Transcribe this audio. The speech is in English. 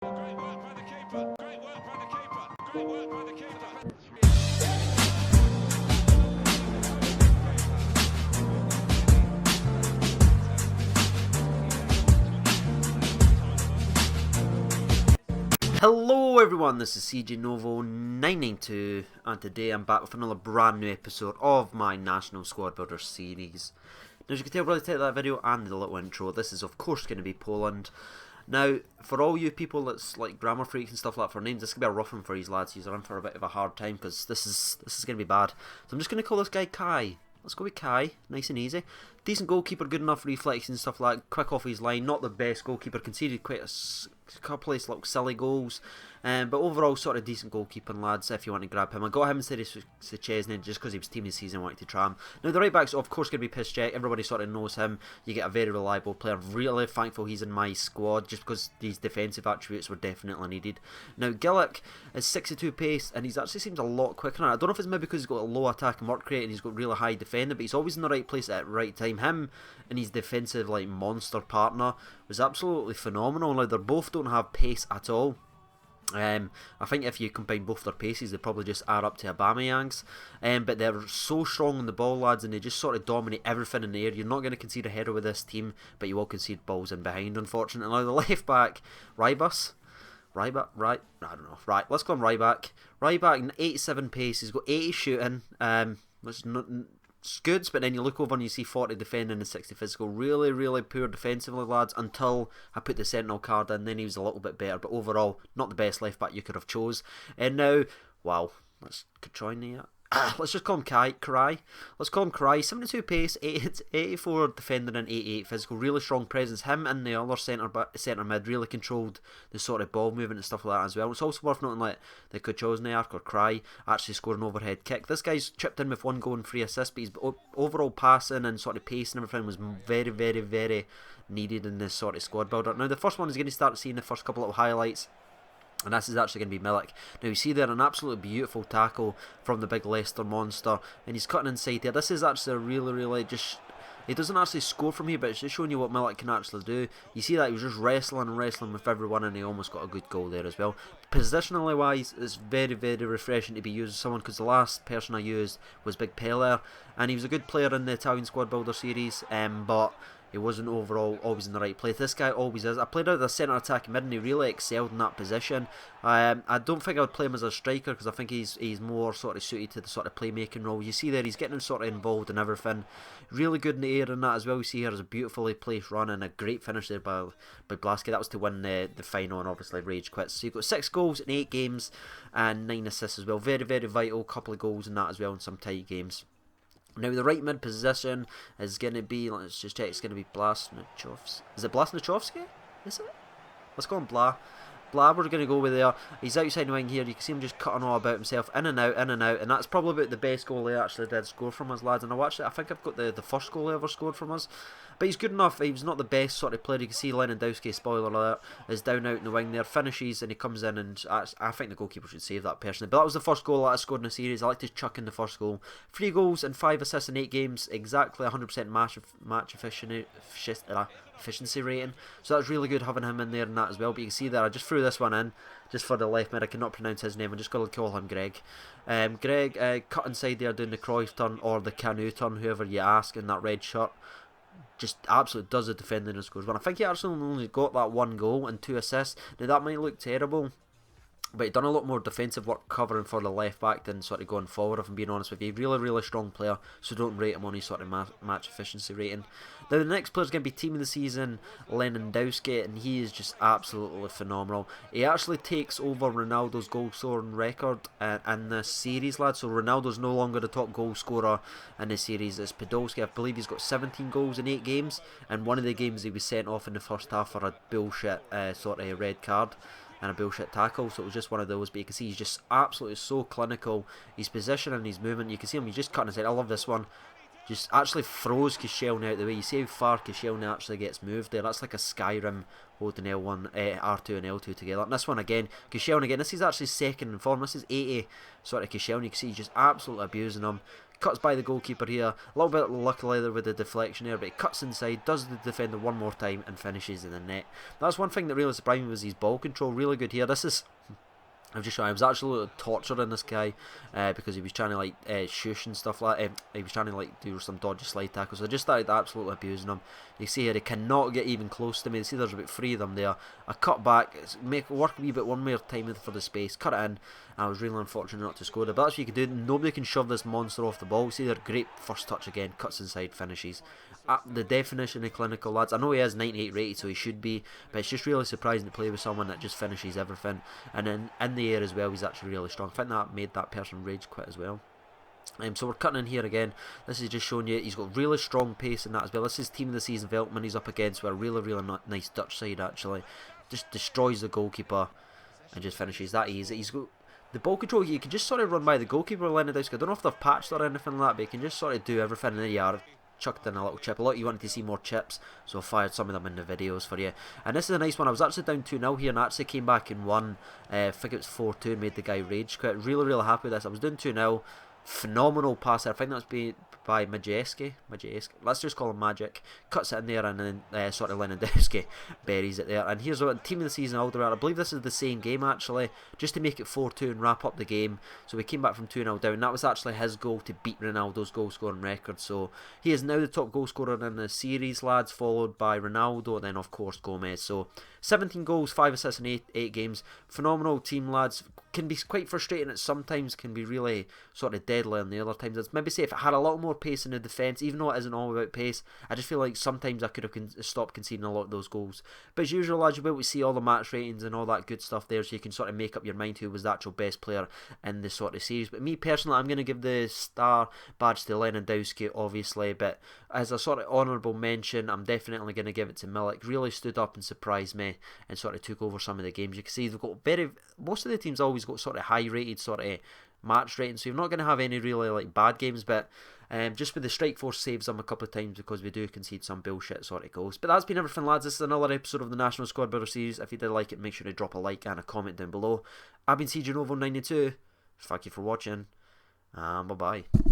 Great work by the keeper. Great work by the keeper. Great work by the keeper. Hello everyone, this is CJ Novo 992 and today I'm back with another brand new episode of my National Squad Builder series. Now as you can tell by the title of that video and the little intro, this is of course going to be Poland. Now, for all you people that's like grammar freaks and stuff like that for names, this is going to be a rough one for these lads. You're in for a bit of a hard time because this is going to be bad. So I'm just going to call this guy Kai. Let's go with Kai, nice and easy. Decent goalkeeper, good enough reflexes and stuff like that. Quick off his line, not the best goalkeeper. Conceded quite a couple of like silly goals. But overall, sort of decent goalkeeping, lads, if you want to grab him. I got him instead of Szczesny just because he was team of the season, I wanted to try him. Now, the right back's of course going to be Piszczek. Everybody sort of knows him. You get a very reliable player. Really thankful he's in my squad just because these defensive attributes were definitely needed. Now, Gillick is 62 pace and he actually seems a lot quicker. I don't know if it's maybe because he's got a low attack and work rate and he's got really high defending, but he's always in the right place at the right time. Him and his defensive like monster partner was absolutely phenomenal. Now, they both don't have pace at all. I think if you combine both their paces, they probably just add up to Aubameyang's. But they're so strong on the ball, lads, and they just sort of dominate everything in the air. You're not going to concede a header with this team, but you will concede balls in behind, unfortunately. Now, the left back, Rybus. I don't know. Right, let's call him Ryback. Ryback, 87 pace. He's got 80 shooting. Which it's good, but then you look over and you see 40 defending and 60 physical. Really, really poor defensively, lads, until I put the Sentinel card in. Then he was a little bit better, but overall, not the best left back you could have chose. And now, wow, let's join the... let's just call him Karai. Let's call him Karai. 72 pace, 84 defending and 88 physical. Really strong presence. Him and the other centre mid really controlled the sort of ball movement and stuff like that as well. It's also worth noting that the Kuchozniak or Karai actually scored an overhead kick. This guy's chipped in with 1 goal and 3 assists, but his overall passing and sort of pace and everything was very, very, very needed in this sort of squad builder. Now, the first one is going to start seeing the first couple of highlights. And this is actually going to be Milik. Now you see there an absolutely beautiful tackle from the big Leicester monster. And he's cutting inside there. This is actually a really just... He doesn't actually score from here, but it's just showing you what Milik can actually do. You see that he was just wrestling with everyone and he almost got a good goal there as well. Positionally wise, it's very, very refreshing to be used as someone because the last person I used was Big Peller. And he was a good player in the Italian Squad Builder series, but... he wasn't overall always in the right place. This guy always is. I played out the centre attack mid and he really excelled in that position. I don't think I would play him as a striker because I think he's more sort of suited to the sort of playmaking role. You see there he's getting sort of involved in everything. Really good in the air and that as well. You see here is a beautifully placed run and a great finish there by Blasky. That was to win the final and obviously Rage quits. So you've got 6 goals in 8 games and 9 assists as well. Very, very vital. Couple of goals in that as well in some tight games. Now the right mid position is going to be, let's just check, it's going to be Blasnichovsky. Is it Blasnichovsky? Is it? Let's go on Blah. We're going to go with there. He's outside the wing here. You can see him just cutting all about himself, in and out, and that's probably about the best goal he actually did score from us, lads. And I think I've got the first goal he ever scored from us. But he's good enough. He was not the best sort of player. You can see Lewandowski, spoiler alert, is down out in the wing there, finishes, and he comes in, and I think the goalkeeper should save that personally. But that was the first goal that I scored in the series. I like to chuck in the first goal. 3 goals and 5 assists in 8 games, exactly 100% match efficiency rating. So that's really good having him in there and that as well. But you can see there, I just threw this one in just for the left mid. I cannot pronounce his name. I'm just going to call him Greg. Greg cut inside there doing the Cruyff turn or the Canu turn, whoever you ask, in that red shirt. Just absolutely does the defending and scores one. I think he actually only got that 1 goal and 2 assists. Now that might look terrible, but he done a lot more defensive work covering for the left back than sort of going forward, if I'm being honest with you. Really strong player, so don't rate him on his sort of match efficiency rating. Now the next player is going to be team of the season, Lewandowski, and he is just absolutely phenomenal. He actually takes over Ronaldo's goal scoring record in this series, lads. So Ronaldo's no longer the top goal scorer in this series. It's Podolski. I believe he's got 17 goals in 8 games, and one of the games he was sent off in the first half for a bullshit sort of red card and a bullshit tackle, so it was just one of those. But you can see he's just absolutely so clinical. His position and his movement, you can see him, he's just cutting his head. I love this one. just actually froze Koscielny out the way. You see how far Koscielny actually gets moved there. That's like a Skyrim holding L1, R2 and L2 together. And this one again, Koscielny again, this is actually second in form. This is 80 sort of Koscielny. You can see he's just absolutely abusing him. Cuts by the goalkeeper here. A little bit luckily there with the deflection there, but he cuts inside, does the defender one more time and finishes in the net. That's one thing that really surprised me, was his ball control. Really good here. This is... I'm just showing, I was actually torturing this guy because he was trying to like shush and stuff like that. He was trying to like do some dodgy slide tackles. So I just started absolutely abusing him. You see here, he cannot get even close to me. You see there's about 3 of them there. I cut back, work a wee bit one more time for the space, cut it in. I was really unfortunate not to score there, but that's what you can do. Nobody can shove this monster off the ball. See there, great first touch again, cuts inside, finishes. The definition of clinical, lads. I know he is 98 rated, so he should be, but it's just really surprising to play with someone that just finishes everything. And then in the air as well, he's actually really strong. I think that made that person rage quit as well. So we're cutting in here again. This is just showing you he's got really strong pace in that as well. This is team of the season Veltman he's up against, with a really nice Dutch side actually. Just destroys the goalkeeper and just finishes that easy. He's got the ball control. You can just sort of run by the goalkeeper, Lewandowski. I don't know if they've patched or anything like that, but you can just sort of do everything. And there you are, chucked in a little chip. A lot of you wanted to see more chips, so I fired some of them in the videos for you. And this is a nice one. I was actually down 2-0 here and I actually came back and won. I think it was 4-2 and made the guy rage quit. Really happy with this. I was doing 2-0. Phenomenal pass there. I think that's by Majeski. Let's just call him Magic. Cuts it in there and then sort of Lewandowski buries it there. And here's what team of the season Alderweireld. I believe this is the same game actually, just to make it 4-2 and wrap up the game. So we came back from 2-0 down. That was actually his goal to beat Ronaldo's goal scoring record. So he is now the top goal scorer in the series, lads, followed by Ronaldo and then of course Gomez. So 17 goals, 5 assists in 8 games. Phenomenal team, lads. Can be quite frustrating at sometimes, can be really sort of deadly on the other times. I'd maybe say if it had a lot more pace in the defence, even though it isn't all about pace, I just feel like sometimes I could have stopped conceding a lot of those goals. But as usual, lads, you'll be able to see all the match ratings and all that good stuff there, so you can sort of make up your mind who was the actual best player in this sort of series. But me personally, I'm going to give the star badge to Lewandowski, obviously, but as a sort of honourable mention, I'm definitely going to give it to Milik. Really stood up and surprised me and sort of took over some of the games. You can see they've got most of the teams always got sort of high rated sort of match rating, so you're not going to have any really like bad games, but just with the strike force saves them a couple of times because we do concede some bullshit sort of goals. But that's been everything, lads. This is another episode of the National Squad Builder series. If you did like it, make sure to drop a like and a comment down below. I've been CJ Novo92. Thank you for watching, and bye bye.